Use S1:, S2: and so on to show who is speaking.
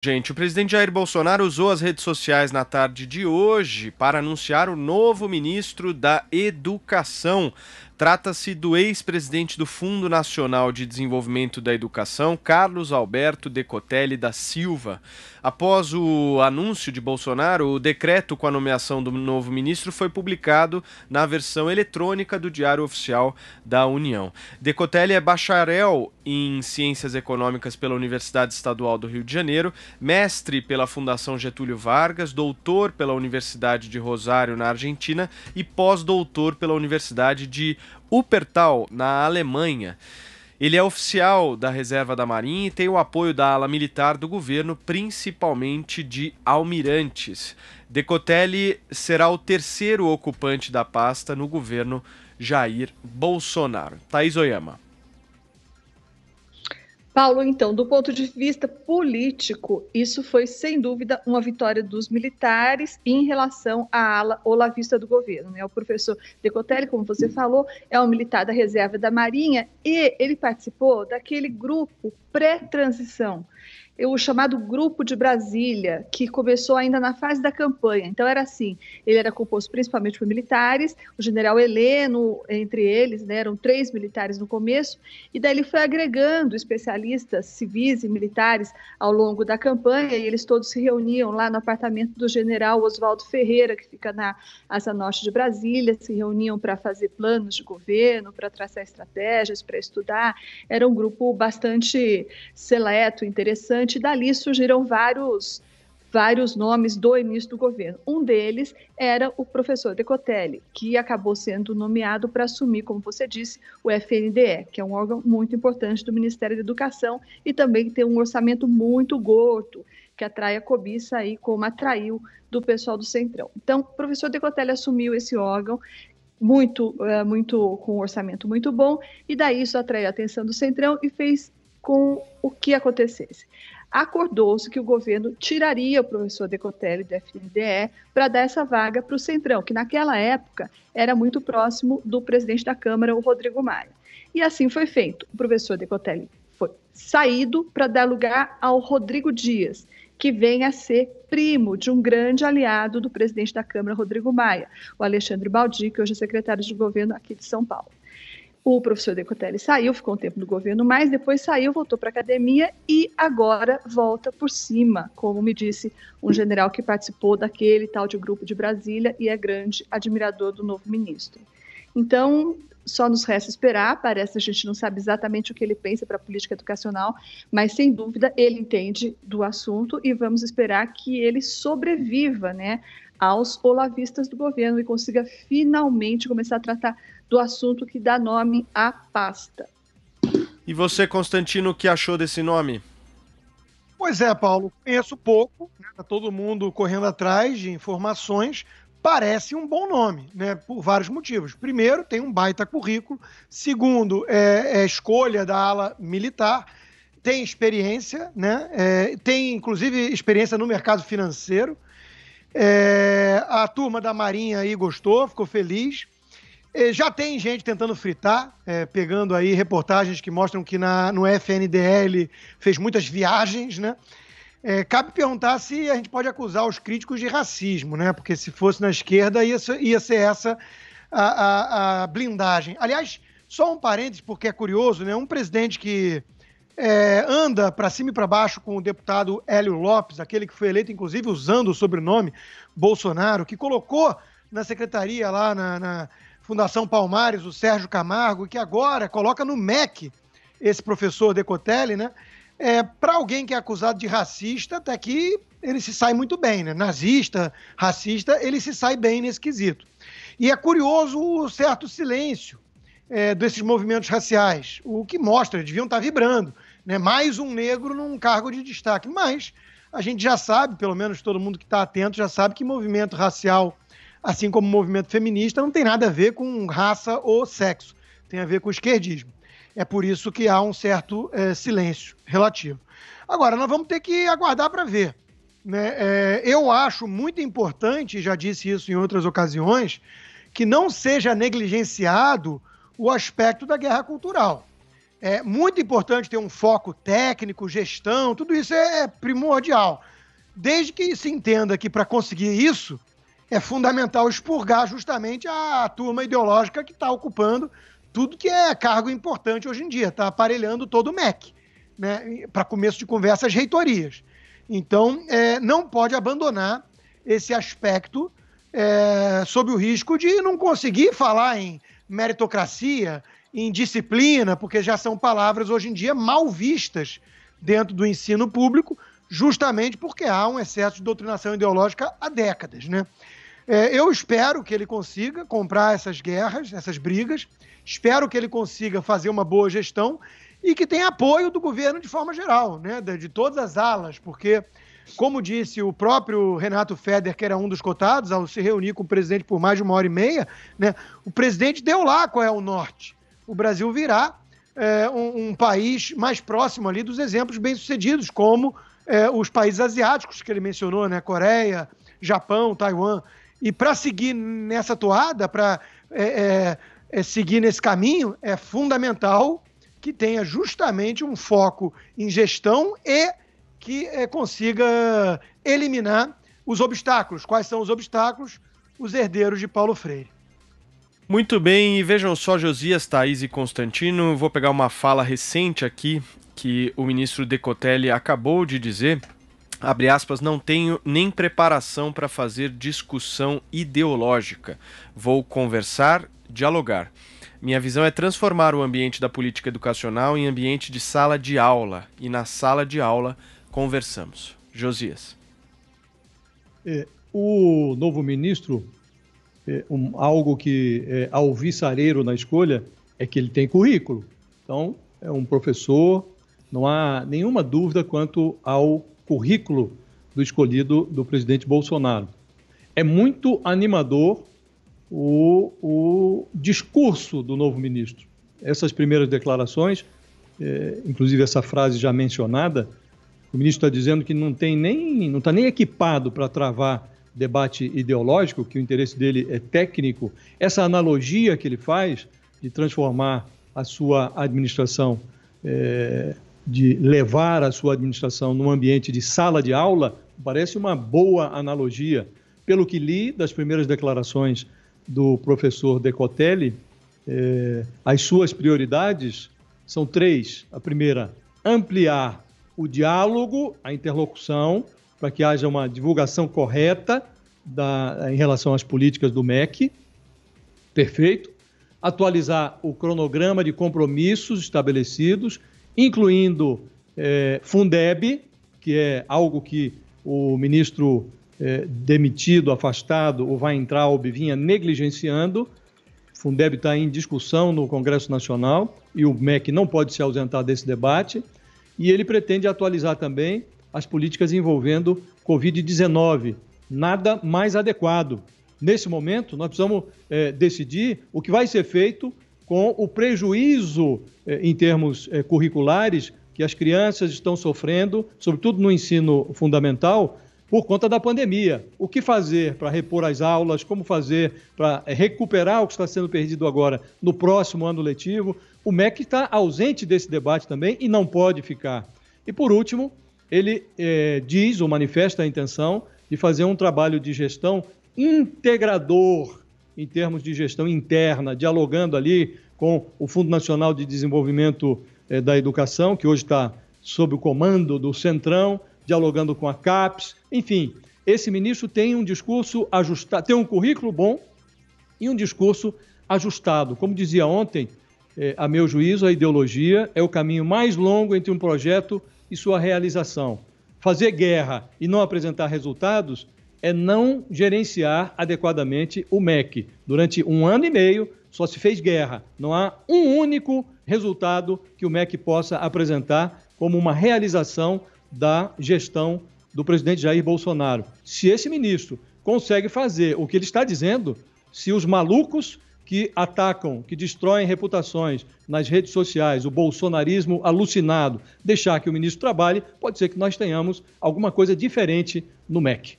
S1: Gente, o presidente Jair Bolsonaro usou as redes sociais na tarde de hoje para anunciar o novo ministro da Educação. Trata-se do ex-presidente do Fundo Nacional de Desenvolvimento da Educação, Carlos Alberto Decotelli da Silva. Após o anúncio de Bolsonaro, o decreto com a nomeação do novo ministro foi publicado na versão eletrônica do Diário Oficial da União. Decotelli é bacharel em Ciências Econômicas pela Universidade Estadual do Rio de Janeiro, mestre pela Fundação Getúlio Vargas, doutor pela Universidade de Rosário, na Argentina, e pós-doutor pela Universidade de Wuppertal, na Alemanha. Ele é oficial da Reserva da Marinha e tem o apoio da ala militar do governo, principalmente de almirantes. Decotelli será o terceiro ocupante da pasta no governo Jair Bolsonaro. Thaís Oyama.
S2: Paulo, então, do ponto de vista político, isso foi, sem dúvida, uma vitória dos militares em relação à ala olavista do governo, né? O professor Decotelli, como você falou, é um militar da Reserva da Marinha e ele participou daquele grupo pré-transição, o chamado Grupo de Brasília, que começou ainda na fase da campanha. Então era assim, ele era composto principalmente por militares, o general Heleno, entre eles, né, eram 3 militares no começo, e daí ele foi agregando especialistas civis e militares ao longo da campanha, e eles todos se reuniam lá no apartamento do general Oswaldo Ferreira, que fica na Asa Norte de Brasília, se reuniam para fazer planos de governo, para traçar estratégias, para estudar. Era um grupo bastante seleto, interessante. Dali surgiram vários nomes do início do governo. Um deles era o professor Decotelli, que acabou sendo nomeado para assumir, como você disse, o FNDE, que é um órgão muito importante do Ministério da Educação e também tem um orçamento muito gordo, que atrai a cobiça aí, como atraiu do pessoal do Centrão. Então, o professor Decotelli assumiu esse órgão, muito com um orçamento muito bom, e daí isso atraiu a atenção do Centrão e fez com o que acontecesse. Acordou-se que o governo tiraria o professor Decotelli do FNDE para dar essa vaga para o Centrão, que naquela época era muito próximo do presidente da Câmara, o Rodrigo Maia. E assim foi feito. O professor Decotelli foi saído para dar lugar ao Rodrigo Dias, que vem a ser primo de um grande aliado do presidente da Câmara, Rodrigo Maia, o Alexandre Baldi, que hoje é secretário de governo aqui de São Paulo. O professor Decotelli saiu, ficou um tempo no governo, mas depois saiu, voltou para a academia e agora volta por cima, como me disse um general que participou daquele tal de Grupo de Brasília e é grande admirador do novo ministro. Então, só nos resta esperar, parece que a gente não sabe exatamente o que ele pensa para a política educacional, mas sem dúvida ele entende do assunto e vamos esperar que ele sobreviva, né, aos olavistas do governo e consiga finalmente começar a tratar do assunto que dá nome à pasta.
S1: E você, Constantino, o que achou desse nome?
S3: Pois é, Paulo, conheço pouco, né? Tá todo mundo correndo atrás de informações. Parece um bom nome, né? Por vários motivos. Primeiro, tem um baita currículo. Segundo, é escolha da ala militar. Tem experiência, né? Tem, inclusive, experiência no mercado financeiro. A turma da Marinha aí gostou, ficou feliz. Já tem gente tentando fritar, pegando aí reportagens que mostram que no FNDL fez muitas viagens, né? Cabe perguntar se a gente pode acusar os críticos de racismo, né? Porque se fosse na esquerda ia ser essa a blindagem. Aliás, só um parênteses, porque é curioso, né? Um presidente que anda para cima e para baixo com o deputado Hélio Lopes, aquele que foi eleito, inclusive, usando o sobrenome Bolsonaro, que colocou na secretaria lá na Fundação Palmares, o Sérgio Camargo, que agora coloca no MEC esse professor Decotelli, né? Para alguém que é acusado de racista, até que ele se sai muito bem, né? Nazista, racista, ele se sai bem nesse quesito. E é curioso o certo silêncio desses movimentos raciais, o que mostra, deviam estar vibrando, né? Mais um negro num cargo de destaque. Mas a gente já sabe, pelo menos todo mundo que está atento já sabe que movimento racial, assim como o movimento feminista, não tem nada a ver com raça ou sexo, tem a ver com esquerdismo. É por isso que há um certo silêncio relativo. Agora, nós vamos ter que aguardar para ver, né? Eu acho muito importante, já disse isso em outras ocasiões, que não seja negligenciado o aspecto da guerra cultural. É muito importante ter um foco técnico, gestão, tudo isso é primordial. Desde que se entenda que para conseguir isso, é fundamental expurgar justamente a turma ideológica que está ocupando tudo que é cargo importante hoje em dia, está aparelhando todo o MEC, né, para começo de conversa, as reitorias. Então, não pode abandonar esse aspecto sob o risco de não conseguir falar em meritocracia, em disciplina, porque já são palavras hoje em dia mal vistas dentro do ensino público, justamente porque há um excesso de doutrinação ideológica há décadas, né? Eu espero que ele consiga comprar essas guerras, essas brigas, espero que ele consiga fazer uma boa gestão e que tenha apoio do governo de forma geral, né? De todas as alas, porque, como disse o próprio Renato Feder, que era um dos cotados, ao se reunir com o presidente por mais de 1h30, né? O presidente deu lá qual é o norte. O Brasil virá um país mais próximo ali dos exemplos bem-sucedidos, como os países asiáticos que ele mencionou, né? Coreia, Japão, Taiwan. E para seguir nessa toada, para seguir nesse caminho, é fundamental que tenha justamente um foco em gestão e que consiga eliminar os obstáculos. Quais são os obstáculos? Os herdeiros de Paulo Freire.
S1: Muito bem, e vejam só, Josias, Thaís e Constantino, vou pegar uma fala recente aqui que o ministro Decotelli acabou de dizer, abre aspas, não tenho nem preparação para fazer discussão ideológica, vou conversar, dialogar. Minha visão é transformar o ambiente da política educacional em ambiente de sala de aula, e na sala de aula conversamos. Josias.
S4: O novo ministro, algo que é alvissareiro na escolha, é que ele tem currículo. Então, é um professor, não há nenhuma dúvida quanto ao currículo do escolhido do presidente Bolsonaro. É muito animador o discurso do novo ministro. Essas primeiras declarações, inclusive essa frase já mencionada, o ministro está dizendo que não está nem equipado para travar debate ideológico, que o interesse dele é técnico. Essa analogia que ele faz de transformar a sua administração, de levar a sua administração num ambiente de sala de aula, parece uma boa analogia. Pelo que li das primeiras declarações do professor Decotelli, as suas prioridades são 3. A primeira, ampliar o diálogo, a interlocução, para que haja uma divulgação correta em relação às políticas do MEC. Perfeito. Atualizar o cronograma de compromissos estabelecidos, incluindo Fundeb, que é algo que o ministro demitido, afastado, ou vai entrar, ou vinha negligenciando. Fundeb está em discussão no Congresso Nacional e o MEC não pode se ausentar desse debate. E ele pretende atualizar também as políticas envolvendo Covid-19. Nada mais adequado. Nesse momento, nós precisamos decidir o que vai ser feito com o prejuízo em termos curriculares que as crianças estão sofrendo, sobretudo no ensino fundamental, por conta da pandemia. O que fazer para repor as aulas, como fazer para recuperar o que está sendo perdido agora no próximo ano letivo. O MEC está ausente desse debate também e não pode ficar. E, por último, ele diz ou manifesta a intenção de fazer um trabalho de gestão integrador em termos de gestão interna, dialogando ali com o Fundo Nacional de Desenvolvimento da Educação, que hoje está sob o comando do Centrão, dialogando com a CAPES. Enfim, esse ministro tem um discurso ajustado, tem um currículo bom e um discurso ajustado. Como dizia ontem, a meu juízo, a ideologia é o caminho mais longo entre um projeto e sua realização. Fazer guerra e não apresentar resultados é não gerenciar adequadamente o MEC. Durante 1 ano e meio, só se fez guerra. Não há um único resultado que o MEC possa apresentar como uma realização da gestão do presidente Jair Bolsonaro. Se esse ministro consegue fazer o que ele está dizendo, se os malucos que atacam, que destroem reputações nas redes sociais, o bolsonarismo alucinado, deixar que o ministro trabalhe, pode ser que nós tenhamos alguma coisa diferente no MEC.